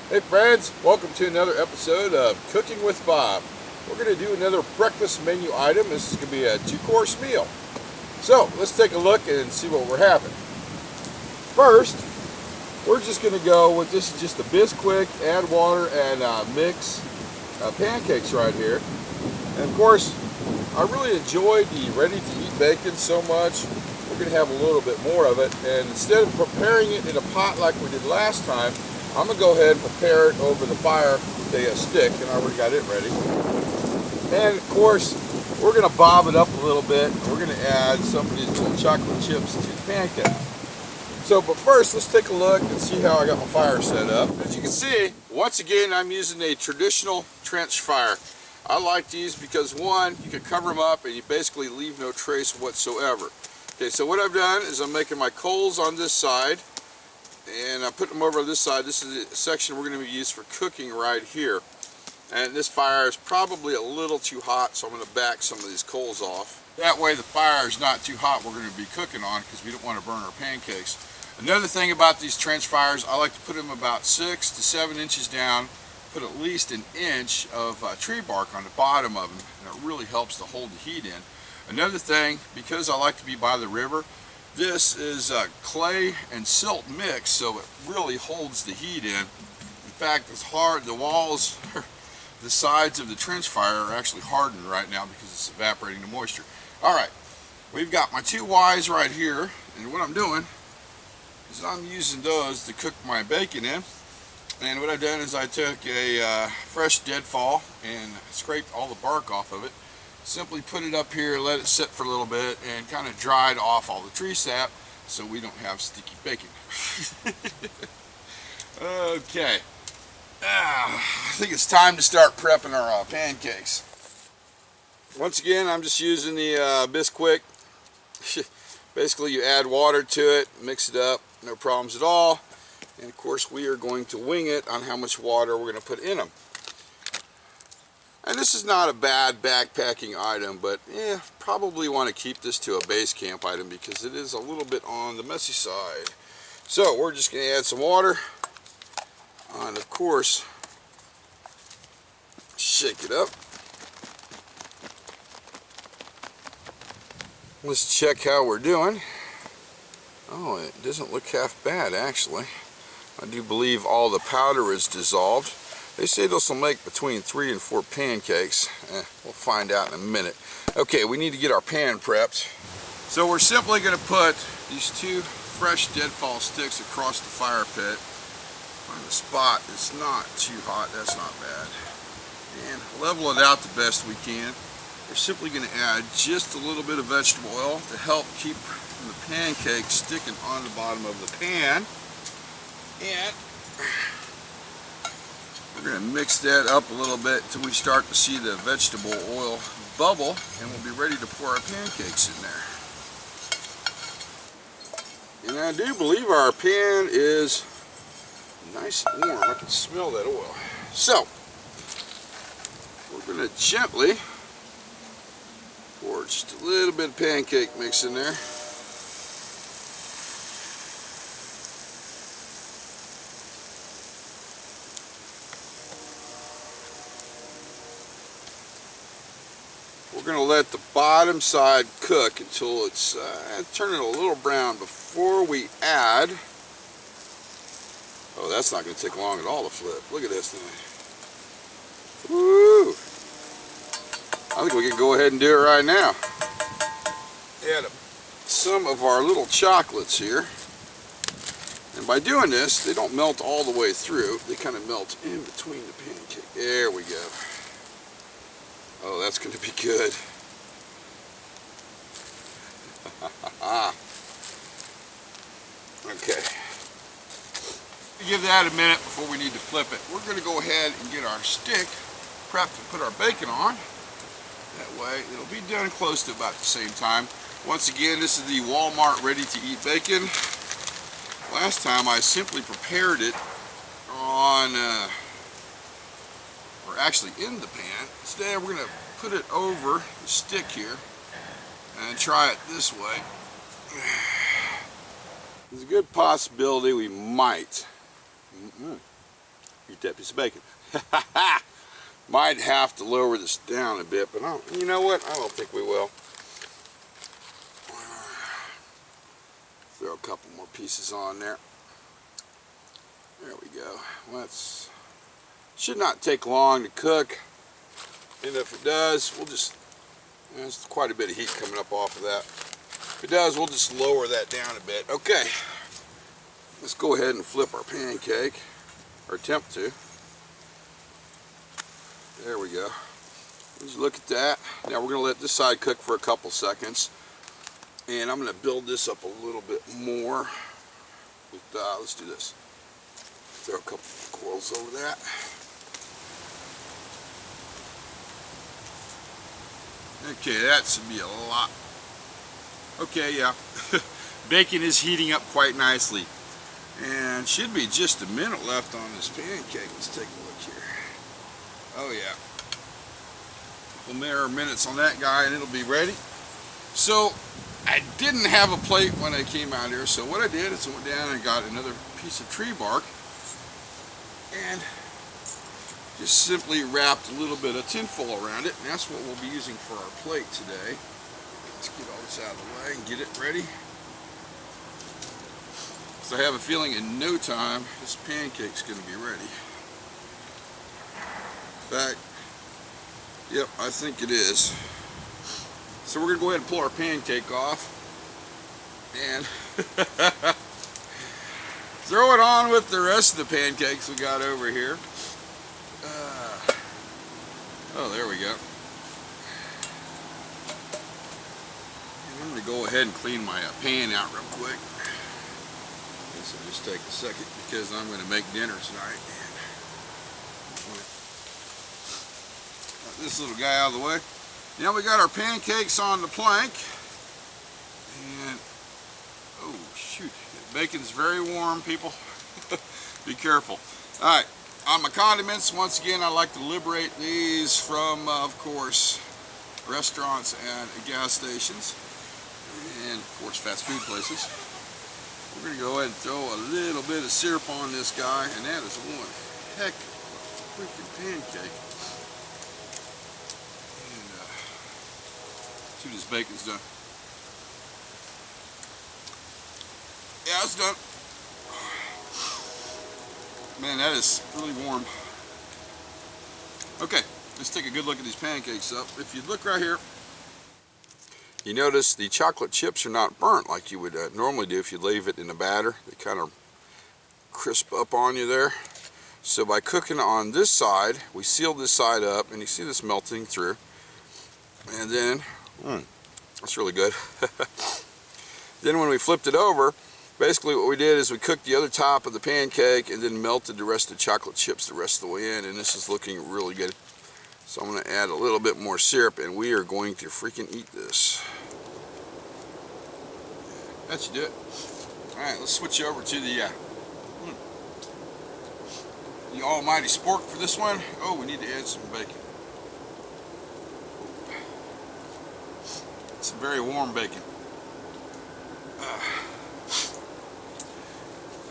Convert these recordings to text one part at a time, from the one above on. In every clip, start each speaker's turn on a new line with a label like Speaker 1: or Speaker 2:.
Speaker 1: Hey friends, welcome to another episode of Cooking with Bob. We're going to do another breakfast menu item. This is going to be a two-course meal. So let's take a look and see what we're having. First, we're just going to go with, this is just a Bisquick, add water, and mix pancakes right here. And of course, I really enjoyed the ready-to-eat bacon so much. We're going to have a little bit more of it. And instead of preparing it in a pot like we did last time, I'm going to go ahead and prepare it over the fire with a stick, and I already got it ready. And of course, we're going to bob it up a little bit, and we're going to add some of these little chocolate chips to the pancake. So, but first, let's take a look and see how I got my fire set up. As you can see, once again, I'm using a traditional trench fire. I like these because, one, you can cover them up and you basically leave no trace whatsoever. Okay, so what I've done is I'm making my coals on this side, and I put them over on this side. This is the section we're going to use for cooking right here. And this fire is probably a little too hot, so I'm going to back some of these coals off. That way the fire is not too hot we're going to be cooking on, because we don't want to burn our pancakes. Another thing about these trench fires, I like to put them about 6 to 7 inches down, put at least an inch of tree bark on the bottom of them, and it really helps to hold the heat in. Another thing, because I like to be by the river, this is a clay and silt mix, so it really holds the heat in. In fact, it's hard. The walls, the sides of the trench fire are actually hardened right now because it's evaporating the moisture. Alright, we've got my 2 Ys right here, and what I'm doing is I'm using those to cook my bacon in. And what I've done is I took a fresh deadfall and scraped all the bark off of it. Simply put it up here, let it sit for a little bit, and kind of dried off all the tree sap so we don't have sticky bacon. Okay. I think it's time to start prepping our pancakes. Once again, I'm just using the Bisquick. Basically, you add water to it, mix it up, no problems at all. And of course, we are going to wing it on how much water we're going to put in them. And this is not a bad backpacking item, but probably want to keep this to a base camp item because it is a little bit on the messy side. So we're just going to add some water, and of course, shake it up. Let's check how we're doing. Oh, it doesn't look half bad actually. I do believe all the powder is dissolved. They say this will make between 3 and 4 pancakes. We'll find out in a minute. Okay, we need to get our pan prepped. So we're simply going to put these 2 fresh deadfall sticks across the fire pit. Find a spot that's not too hot, that's not bad. And level it out the best we can. We're simply going to add just a little bit of vegetable oil to help keep the pancake sticking on the bottom of the pan. And we're going to mix that up a little bit until we start to see the vegetable oil bubble, and we'll be ready to pour our pancakes in there. And I do believe our pan is nice and warm. I can smell that oil. So, we're going to gently pour just a little bit of pancake mix in there. We're going to let the bottom side cook until it's turning a little brown before we add. Oh, that's not going to take long at all to flip. Look at this thing. Woo! I think we can go ahead and do it right now. Add some of our little chocolates here. And by doing this, they don't melt all the way through. They kind of melt in between the pancake. There we go. Oh, that's going to be good. Okay. Give that a minute before we need to flip it. We're going to go ahead and get our stick prepped to put our bacon on. That way, it'll be done close to about the same time. Once again, this is the Walmart ready-to-eat bacon. Last time I simply prepared it on actually in the pan. Today we're going to put it over the stick here and try it this way. There's a good possibility we might Eat that piece of bacon. Might have to lower this down a bit, but you know what? I don't think we will. Throw a couple more pieces on there. There we go. Should not take long to cook. And if it does, we'll just, there's quite a bit of heat coming up off of that. If it does, we'll just lower that down a bit. Okay, let's go ahead and flip our pancake, or attempt to. There we go. Just look at that. Now we're going to let this side cook for a couple seconds. And I'm going to build this up a little bit more. Let's do this. Throw a couple of coils over that. Okay, that should be a lot. Okay, yeah. Bacon is heating up quite nicely. And should be just a minute left on this pancake. Let's take a look here. Oh yeah. A couple more minutes on that guy and it'll be ready. So I didn't have a plate when I came out here, so what I did is I went down and got another piece of tree bark and just simply wrapped a little bit of tinfoil around it, and that's what we'll be using for our plate today. Let's get all this out of the way and get it ready. So I have a feeling in no time this pancake's going to be ready. In fact, yep, I think it is. So we're going to go ahead and pull our pancake off and throw it on with the rest of the pancakes we got over here. Oh, there we go. And I'm going to go ahead and clean my pan out real quick. This will just take a second because I'm going to make dinner tonight. Got this little guy out of the way. Now we got our pancakes on the plank, and oh shoot, bacon's very warm, people. Be careful. All right, on my condiments, once again, I like to liberate these from, of course, restaurants and gas stations, and of course, fast food places. We're gonna go ahead and throw a little bit of syrup on this guy, and that is one heck of a freaking pancake. See what this bacon's done. Yeah, it's done. Man, that is really warm. Okay, let's take a good look at these pancakes up. If you look right here, you notice the chocolate chips are not burnt like you would normally do if you leave it in a batter. They kind of crisp up on you there. So by cooking on this side, we seal this side up, and you see this melting through. And then that's really good. Then when we flipped it over, basically what we did is we cooked the other top of the pancake and then melted the rest of the chocolate chips the rest of the way in, and this is looking really good. So I'm going to add a little bit more syrup, and we are going to freaking eat this. That should do it. Alright, let's switch over to the almighty spork for this one. Oh, we need to add some bacon. Some very warm bacon.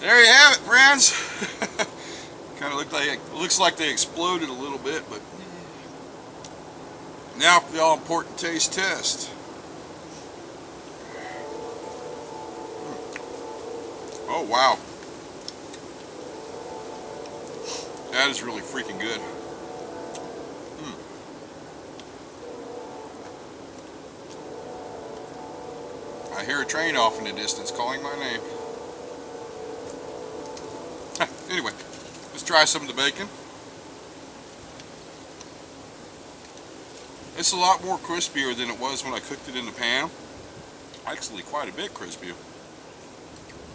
Speaker 1: There you have it, friends. Kind of looks like they exploded a little bit, but now for the all-important taste test. Oh wow, that is really freaking good. I hear a train off in the distance calling my name. Anyway, let's try some of the bacon. It's a lot more crispier than it was when I cooked it in the pan. Actually, quite a bit crispier.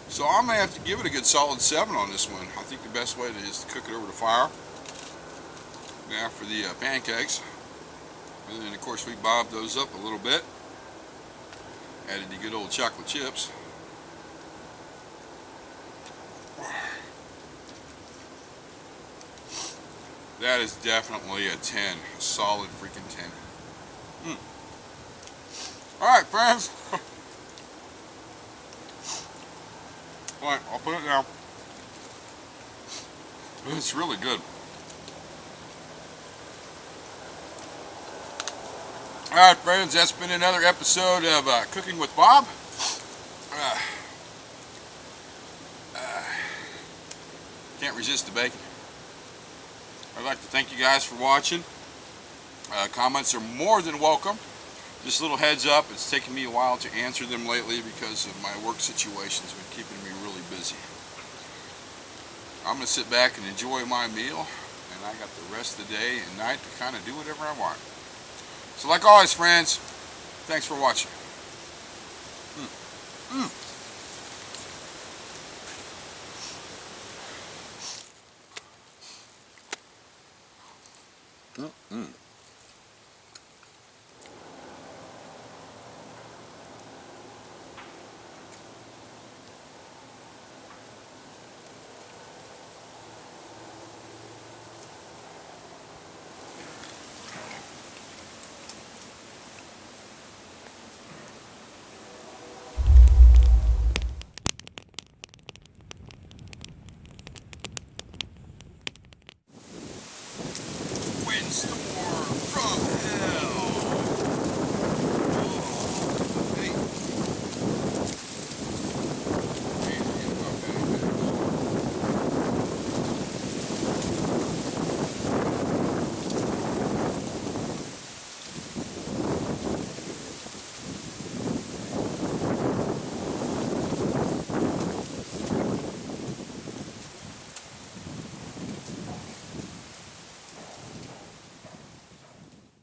Speaker 1: So I'm going to have to give it a good solid 7 on this one. I think the best way is to cook it over the fire. Now for the pancakes. And then of course we bobbed those up a little bit. Added the good old chocolate chips. That is definitely a 10. A solid freaking 10. Alright, friends. Alright, I'll put it down. It's really good. Alright friends, that's been another episode of Cooking with Bob. Can't resist the bacon. I'd like to thank you guys for watching. Comments are more than welcome. Just a little heads up, it's taken me a while to answer them lately because of my work situation. It's been keeping me really busy. I'm going to sit back and enjoy my meal, and I got the rest of the day and night to kind of do whatever I want. So like always friends, thanks for watching. Windstorm, run!